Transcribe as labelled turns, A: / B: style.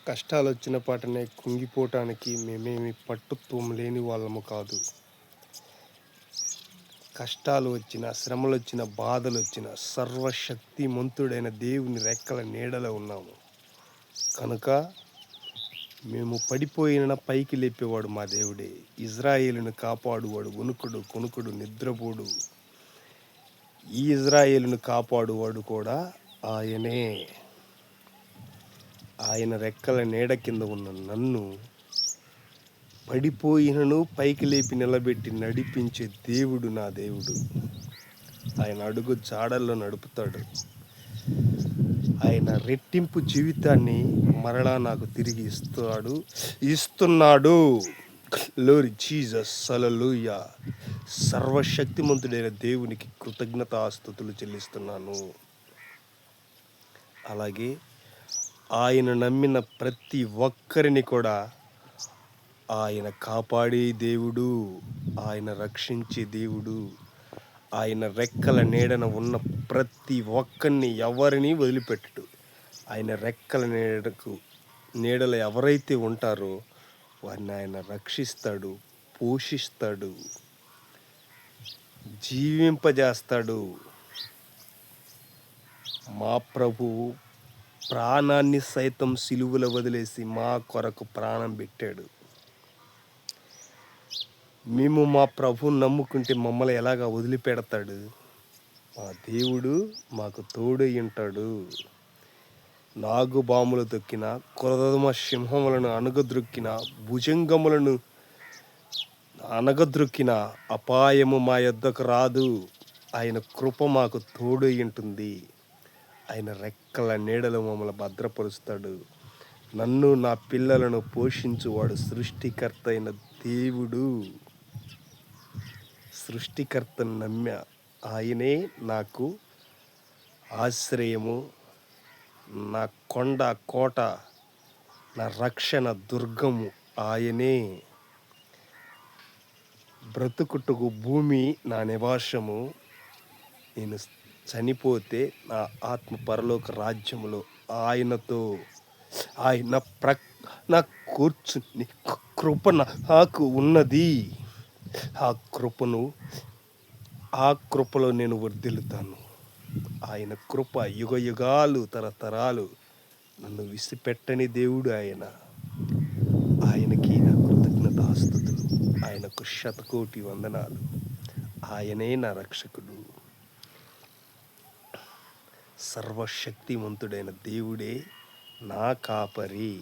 A: కష్టాలు వచ్చిన పాటనే కుంగిపోవటానికి మేమేమి పట్టుత్వం లేని వాళ్ళము కాదు. కష్టాలు వచ్చిన, శ్రమలు వచ్చిన, బాధలు వచ్చిన సర్వశక్తిమంతుడైన దేవుని రెక్కల నీడలో ఉన్నాము. కనుక మేము పడిపోయిన పైకి లేపేవాడు మా దేవుడే. ఇజ్రాయేలును కాపాడువాడు వణుకుడు కొనుకుడు నిద్రపోడు. ఈ ఇజ్రాయేలును కాపాడువాడు కూడా ఆయనే. ఆయన రెక్కల నీడ కింద ఉన్న నన్ను పడిపోయినను పైకి లేపి నిలబెట్టి నడిపించే దేవుడు నా దేవుడు. ఆయన అడుగు జాడల్లో నడుపుతాడు. ఆయన రెట్టింపు జీవితాన్ని మరలా నాకు తిరిగి ఇస్తున్నాడు. గ్లోరీ జీసస్, హల్లెలూయా. సర్వశక్తిమంతుడైన దేవునికి కృతజ్ఞతాస్తుతులు చెల్లిస్తున్నాను. అలాగే ఆయన నమ్మిన ప్రతి ఒక్కరిని కూడా ఆయన కాపాడే దేవుడు, ఆయన రక్షించే దేవుడు. ఆయన రెక్కల నీడన ఉన్న ప్రతి ఒక్కరిని ఎవరిని వదిలిపెట్టడు. ఆయన రెక్కల నీడలో ఎవరైతే ఉంటారో వారిని ఆయన రక్షిస్తాడు, పోషిస్తాడు, జీవింపజేస్తాడు. మా ప్రభువు ప్రాణాన్ని సైతం సిలువలో వదిలేసి మా కొరకు ప్రాణం పెట్టాడు. మేము మా ప్రభువుని నమ్ముకుంటే మమ్మల్ని ఎలాగా వదిలిపెడతాడు? మా దేవుడు మాకు తోడై ఉంటాడు. నాగుబాములు తొక్కిన, క్రొదమ సింహములను అణగద్రొక్కిన, భుజంగములను అనగద్రొక్కిన అపాయము మా యొద్దకు రాదు. ఆయన కృప మాకు తోడై ఉంటుంది. ఆయన రెక్కల నీడలో మమ్మల్ని భద్రపరుస్తాడు. నన్ను నా పిల్లలను పోషించువాడు సృష్టికర్త అయిన దేవుడు. సృష్టికర్తను నమ్మ ఆయనే నాకు ఆశ్రయము, నా కొండ కోట, నా రక్షణ దుర్గము ఆయనే. బ్రతుకుటకు భూమి నా నివాసము. నేను చనిపోతే నా ఆత్మ పరలోక రాజ్యములో ఆయనతో ఆయన నా కూర్చుని కృప నాకు ఉన్నది. ఆ కృపలో నేను వర్ధిల్లుతాను. ఆయన కృప యుగ యుగాలు తరతరాలు నన్ను విసిపెట్టని దేవుడు ఆయన. ఆయనకి నా కృతజ్ఞతాస్తుతులు, ఆయనకు శతకోటి వందనాలు. ఆయనే నా రక్షకుడు. సర్వశక్తిమంతుడైన దేవుడే నా కాపరి.